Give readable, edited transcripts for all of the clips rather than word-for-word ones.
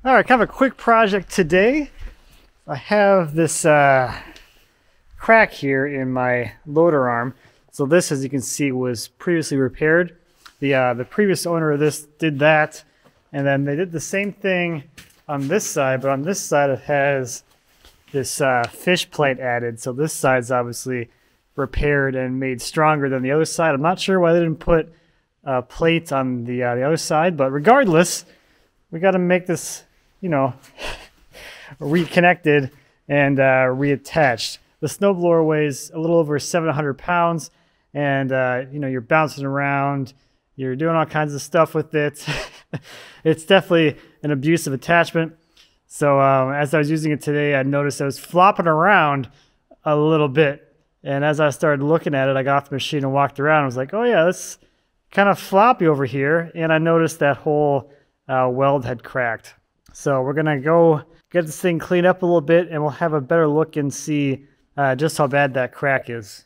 All right, kind of a quick project today. I have this crack here in my loader arm. So this, as you can see, was previously repaired. The previous owner of this did that, and then they did the same thing on this side, but on this side it has this fish plate added. So this side's obviously repaired and made stronger than the other side. I'm not sure why they didn't put plates on the other side, but regardless, we got to make this, you know, reconnected and reattached. The snowblower weighs a little over 700 pounds, and you know, you're bouncing around, you're doing all kinds of stuff with it. It's definitely an abusive attachment. So as I was using it today, I noticed I was flopping around a little bit. And as I started looking at it, I got off the machine and walked around. I was like, oh yeah, that's kind of floppy over here. And I noticed that whole weld had cracked. So we're gonna go get this thing cleaned up a little bit, and we'll have a better look and see just how bad that crack is.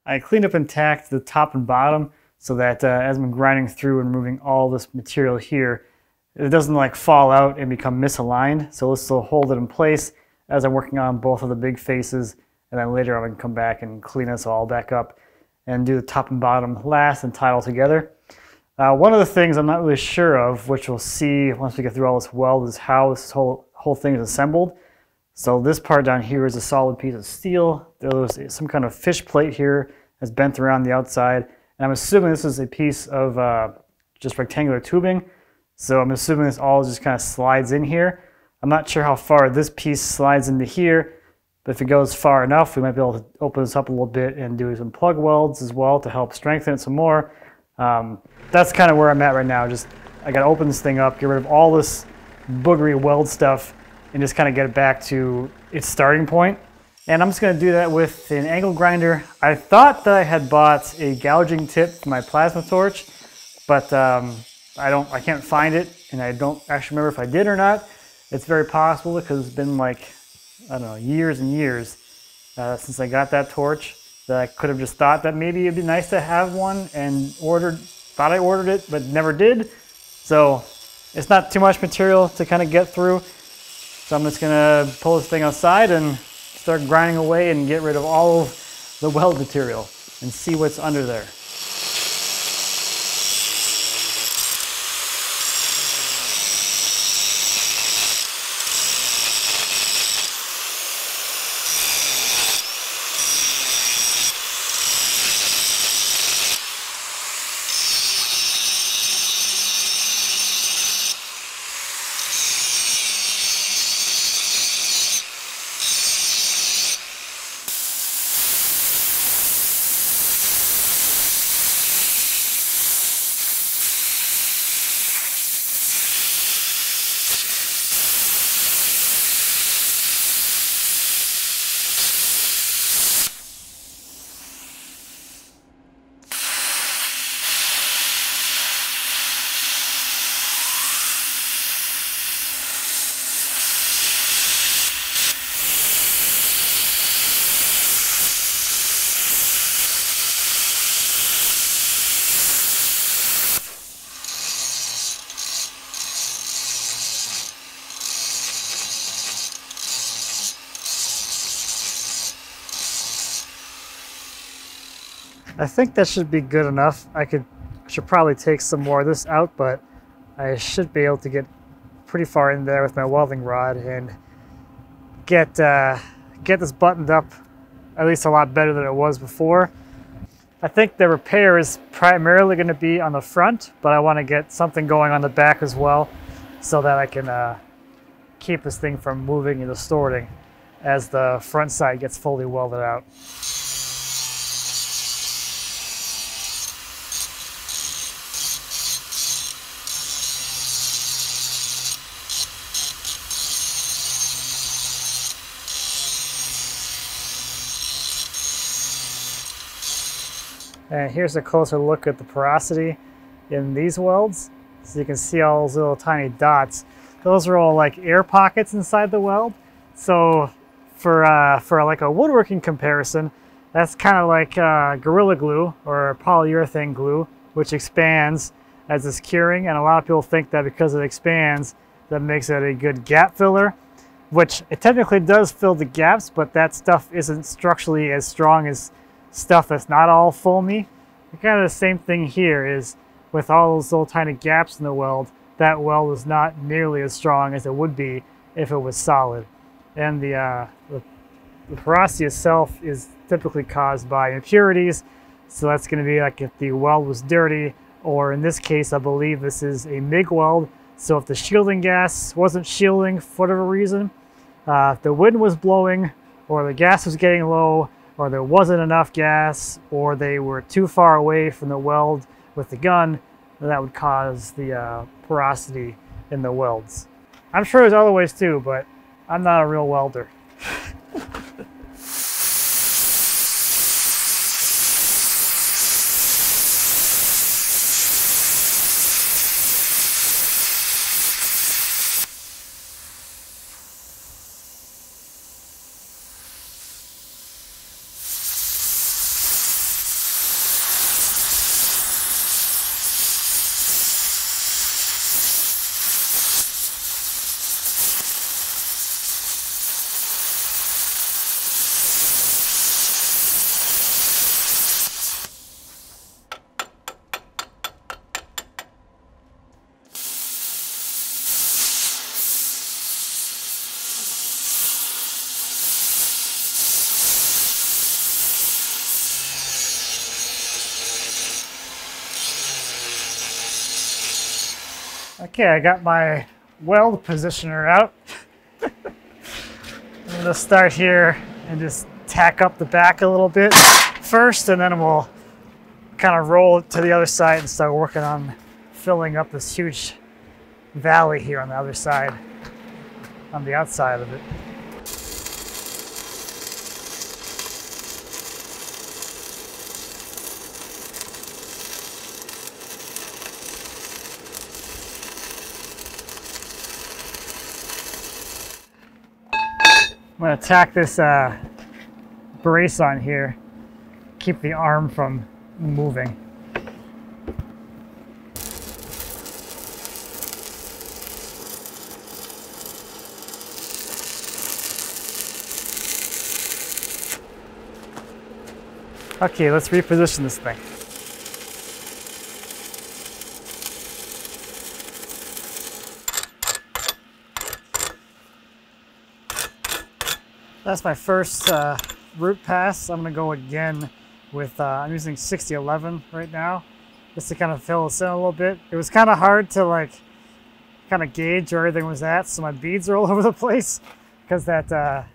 I cleaned up and tacked the top and bottom so that as I'm grinding through and removing all this material here, it doesn't like fall out and become misaligned. So this will hold it in place as I'm working on both of the big faces, and then later I can come back and clean this all back up and do the top and bottom last and tie it all together. One of the things I'm not really sure of, which we'll see once we get through all this weld, is how this whole thing is assembled. So this part down here is a solid piece of steel. There was some kind of fish plate here that's bent around the outside. And I'm assuming this is a piece of just rectangular tubing. So I'm assuming this all just kind of slides in here. I'm not sure how far this piece slides into here, but if it goes far enough, we might be able to open this up a little bit and do some plug welds as well to help strengthen it some more. That's kind of where I'm at right now. I got to open this thing up, get rid of all this boogery weld stuff, and just kind of get it back to its starting point. And I'm just going to do that with an angle grinder. I thought that I had bought a gouging tip for my plasma torch, but I can't find it, and I don't actually remember if I did or not. It's very possible because it's been like, I don't know, years and years since I got that torch, that I could have just thought that maybe it'd be nice to have one and thought I ordered it, but never did. So it's not too much material to kind of get through. So I'm just gonna pull this thing outside and start grinding away and get rid of all of the weld material and see what's under there. I think that should be good enough. I should probably take some more of this out, but I should be able to get pretty far in there with my welding rod and get this buttoned up at least a lot better than it was before. I think the repair is primarily going to be on the front, but I want to get something going on the back as well so that I can keep this thing from moving and distorting as the front side gets fully welded out. And here's a closer look at the porosity in these welds. So you can see all those little tiny dots. Those are all like air pockets inside the weld. So for like a woodworking comparison, that's kind of like Gorilla Glue or polyurethane glue, which expands as it's curing. And a lot of people think that because it expands, that makes it a good gap filler, which it technically does fill the gaps, but that stuff isn't structurally as strong as stuff that's not all foamy. Kind of the same thing here is with all those little tiny gaps in the weld, that weld is not nearly as strong as it would be if it was solid. And the porosity itself is typically caused by impurities. So that's going to be like if the weld was dirty, or in this case, I believe this is a MIG weld. So if the shielding gas wasn't shielding for whatever reason, if the wind was blowing, or the gas was getting low, or there wasn't enough gas, or they were too far away from the weld with the gun, that would cause the porosity in the welds. I'm sure there's other ways too, but I'm not a real welder. Okay, I got my weld positioner out. I'm gonna start here and just tack up the back a little bit first, and then we'll kind of roll it to the other side and start working on filling up this huge valley here on the other side, on the outside of it. I'm going to tack this brace on here, keep the arm from moving. Okay, let's reposition this thing. That's my first root pass. I'm gonna go again with, I'm using 6011 right now, just to kind of fill this in a little bit. It was kind of hard to like, kind of gauge where everything was at, so my beads are all over the place, because that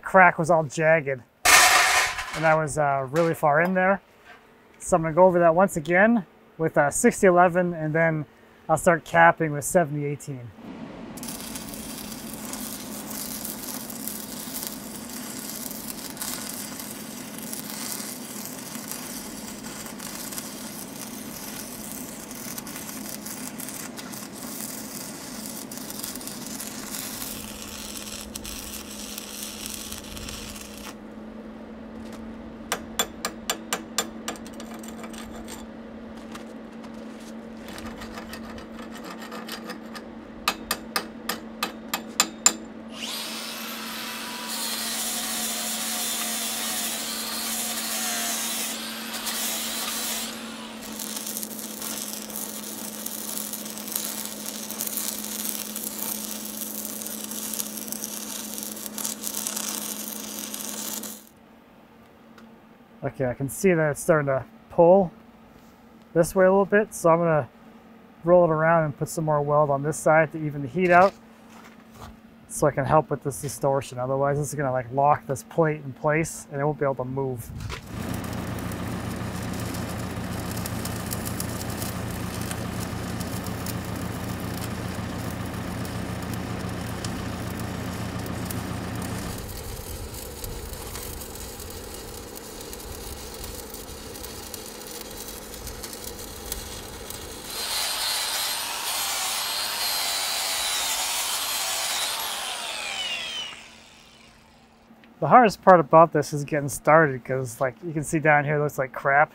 crack was all jagged, and I was really far in there. So I'm gonna go over that once again with 6011, and then I'll start capping with 7018. Okay, I can see that it's starting to pull this way a little bit, so I'm going to roll it around and put some more weld on this side to even the heat out. so I can help with this distortion. Otherwise, this is going to like lock this plate in place and it won't be able to move. The hardest part about this is getting started because, like, you can see down here, it looks like crap.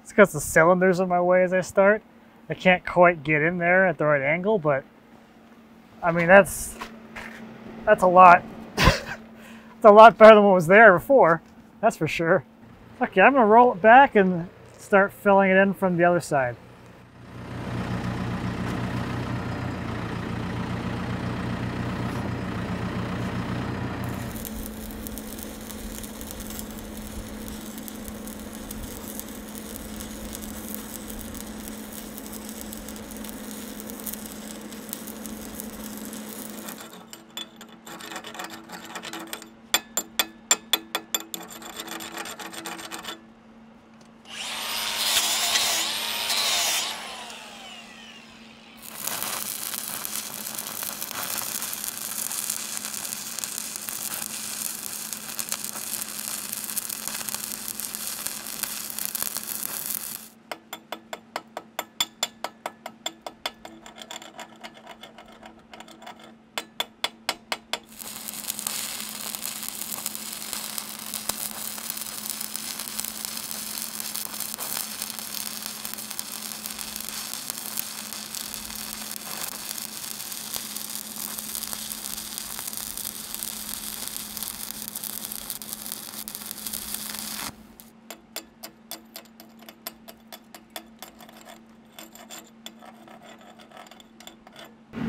It's because the cylinders are in my way as I start. I can't quite get in there at the right angle, but I mean, that's a lot. It's a lot better than what was there before, that's for sure. Okay, I'm gonna roll it back and start filling it in from the other side.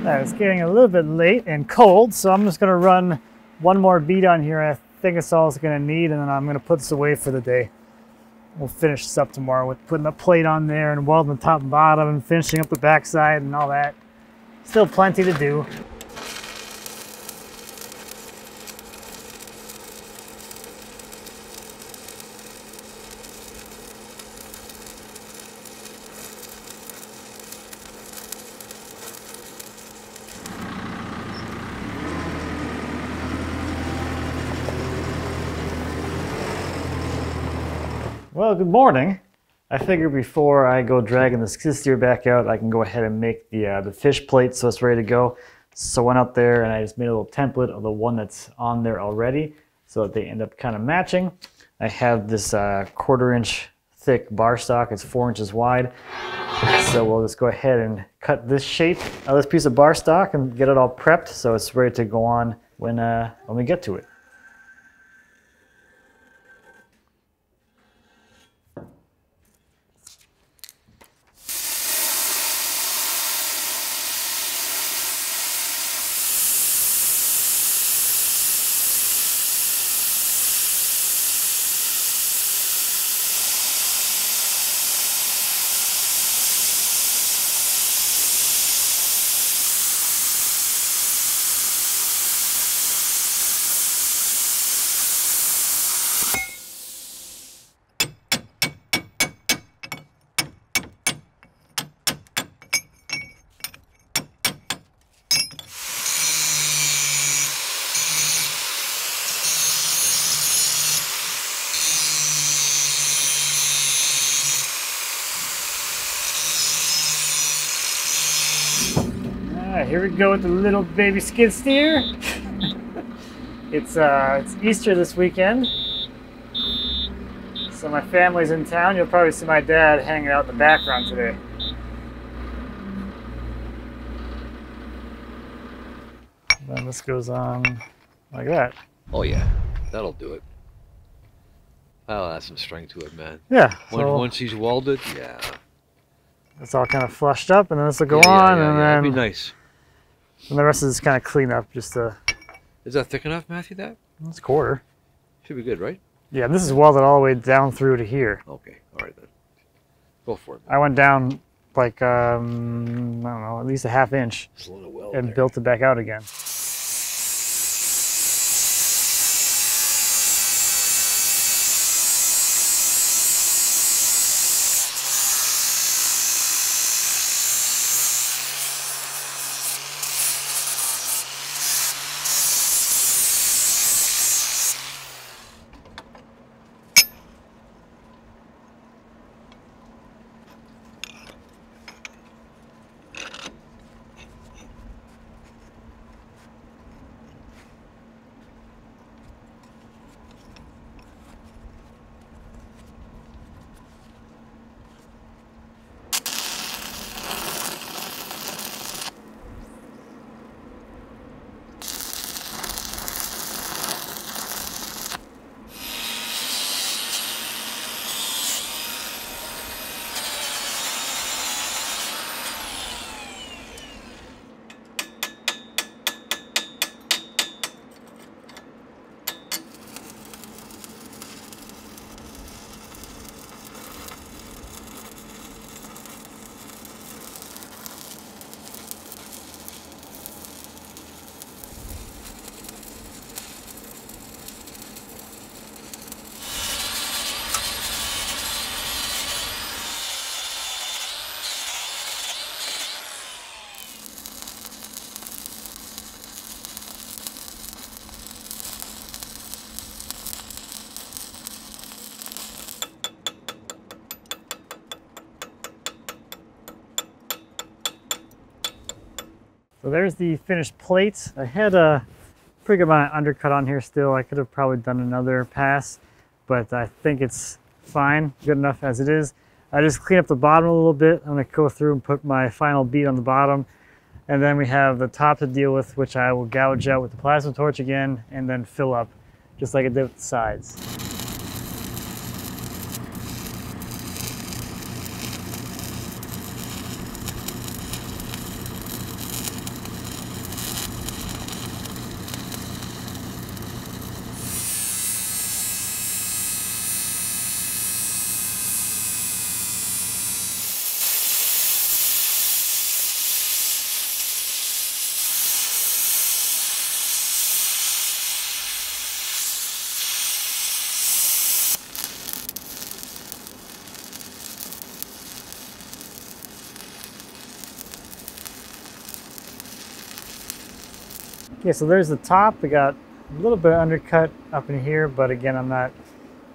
It's getting a little bit late and cold, so I'm just going to run one more bead on here. I think it's all it's going to need, and then I'm going to put this away for the day. We'll finish this up tomorrow with putting a plate on there and welding the top and bottom and finishing up the backside and all that. Still plenty to do. Well, good morning. I figured before I go dragging the skid steer back out, I can go ahead and make the fish plate so it's ready to go. So I went up there and I just made a little template of the one that's on there already so that they end up kind of matching. I have this 1/4 inch thick bar stock. It's 4 inches wide. So we'll just go ahead and cut this shape of this piece of bar stock and get it all prepped so it's ready to go on when we get to it. Here we go with the little baby skid steer. It's Easter this weekend, so my family's in town. You'll probably see my dad hanging out in the background today. Then this goes on like that. Oh yeah, that'll do it. That'll add some strength to it, man. Yeah. Once he's welded, yeah. It's all kind of flushed up, and then this will go on, and then that'd be nice. And the rest is kind of clean up, just to... Is that thick enough, Matthew, that? It's 1/4. Should be good, right? Yeah, this is welded all the way down through to here. Okay, all right then. Go for it. I went down like, I don't know, at least a 1/2 inch. There's a lot of weld and there. built it back out again. So there's the finished plate. I had a pretty good amount of undercut on here still. I could have probably done another pass, but I think it's fine, good enough as it is. I just clean up the bottom a little bit. I'm gonna go through and put my final bead on the bottom. And then we have the top to deal with, which I will gouge out with the plasma torch again and then fill up, just like I did with the sides. Okay, so there's the top. We got a little bit of undercut up in here, but again, I'm not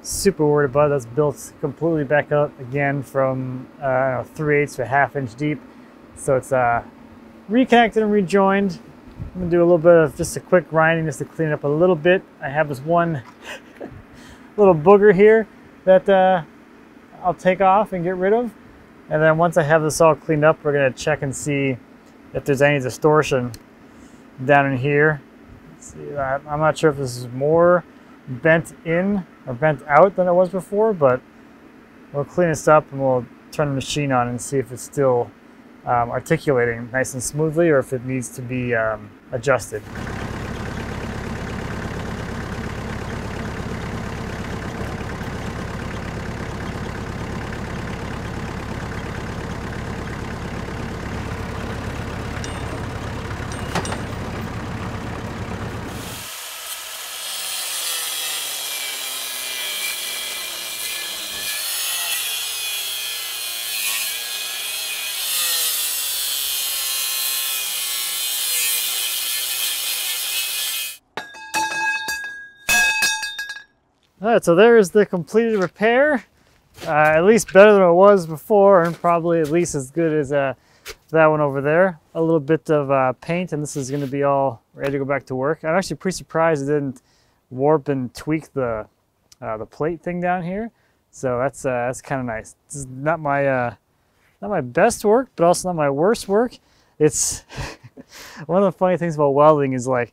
super worried about it. That's built completely back up again from 3/8 to a 1/2 inch deep. So it's reconnected and rejoined. I'm gonna do a little bit of just a quick grinding just to clean it up a little bit. I have this one little booger here that I'll take off and get rid of. And then once I have this all cleaned up, we're gonna check and see if there's any distortion down in here. Let's see, I'm not sure if this is more bent in or bent out than it was before, but we'll clean this up and we'll turn the machine on and see if it's still articulating nice and smoothly or if it needs to be adjusted. All right, so there's the completed repair. At least better than it was before, and probably at least as good as that one over there. A little bit of paint, and this is going to be all ready to go back to work. I'm actually pretty surprised it didn't warp and tweak the plate thing down here. So that's kind of nice. This is not my best work, but also not my worst work. It's one of the funny things about welding is like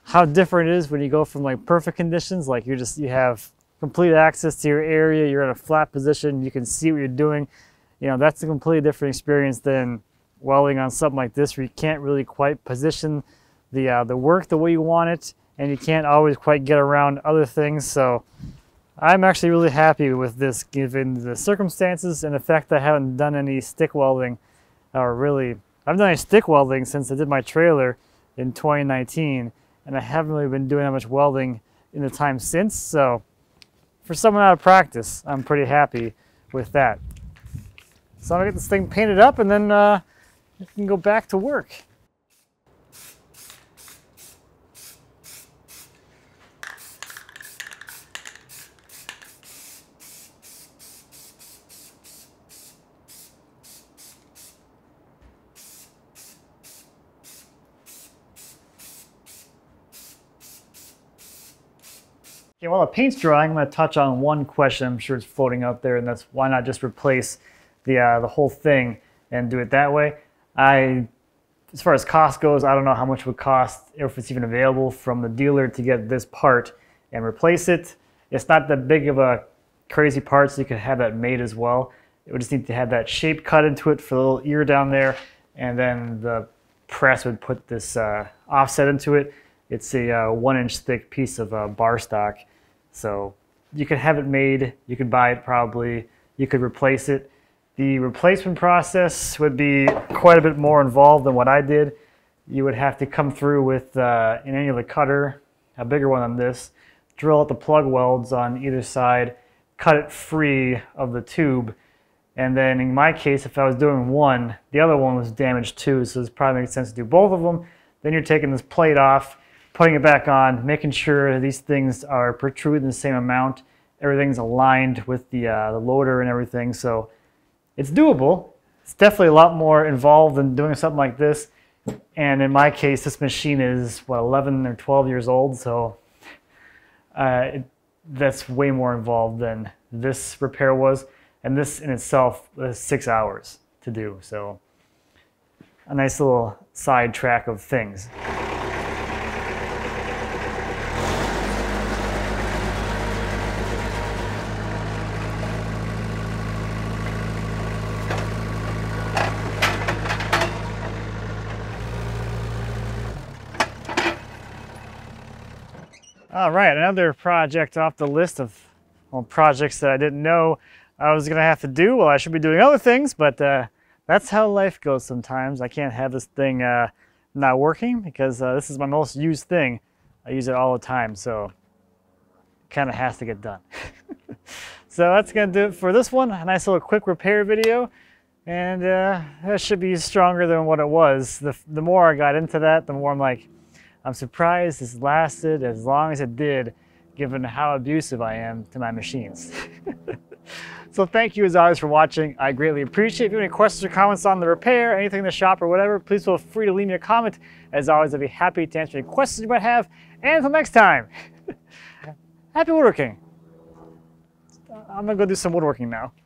how different it is when you go from like perfect conditions, like you have complete access to your area, you're in a flat position, you can see what you're doing. You know, that's a completely different experience than welding on something like this where you can't really quite position the work the way you want it, and you can't always quite get around other things. So I'm actually really happy with this given the circumstances and the fact that I haven't done any stick welding, or really, I haven't done any stick welding since I did my trailer in 2019. And I haven't really been doing that much welding in the time since. So for someone out of practice, I'm pretty happy with that. So I'm gonna get this thing painted up and then I can go back to work. Okay, while the paint's drying, I'm going to touch on one question I'm sure it's floating out there, and that's why not just replace the whole thing and do it that way. As far as cost goes, I don't know how much it would cost, or if it's even available from the dealer to get this part and replace it. It's not that big of a crazy part, so you could have that made as well. It would just need to have that shape cut into it for the little ear down there, and then the press would put this offset into it. It's a 1 inch thick piece of bar stock. So you could have it made, you could buy it probably, you could replace it. The replacement process would be quite a bit more involved than what I did. You would have to come through with an annular cutter, a bigger one than this, drill out the plug welds on either side, cut it free of the tube, and then in my case, if I was doing one, the other one was damaged too, so it probably makes sense to do both of them. Then you're taking this plate off, putting it back on, making sure these things are protruding the same amount, everything's aligned with the loader and everything, so it's doable. It's definitely a lot more involved than doing something like this. And in my case, this machine is, what, 11 or 12 years old, so that's way more involved than this repair was. And this in itself was 6 hours to do, so a nice little side track of things. All right, another project off the list of projects that I didn't know I was gonna have to do. Well, I should be doing other things, but that's how life goes sometimes. I can't have this thing not working because this is my most used thing. I use it all the time, so it kind of has to get done. So that's gonna do it for this one. A nice little quick repair video, and that should be stronger than what it was. The more I got into that, the more I'm like, I'm surprised this lasted as long as it did, given how abusive I am to my machines. So thank you as always for watching. I greatly appreciate it. If you have any questions or comments on the repair, anything in the shop or whatever, please feel free to leave me a comment. As always, I'd be happy to answer any questions you might have. And until next time, happy woodworking. I'm gonna go do some woodworking now.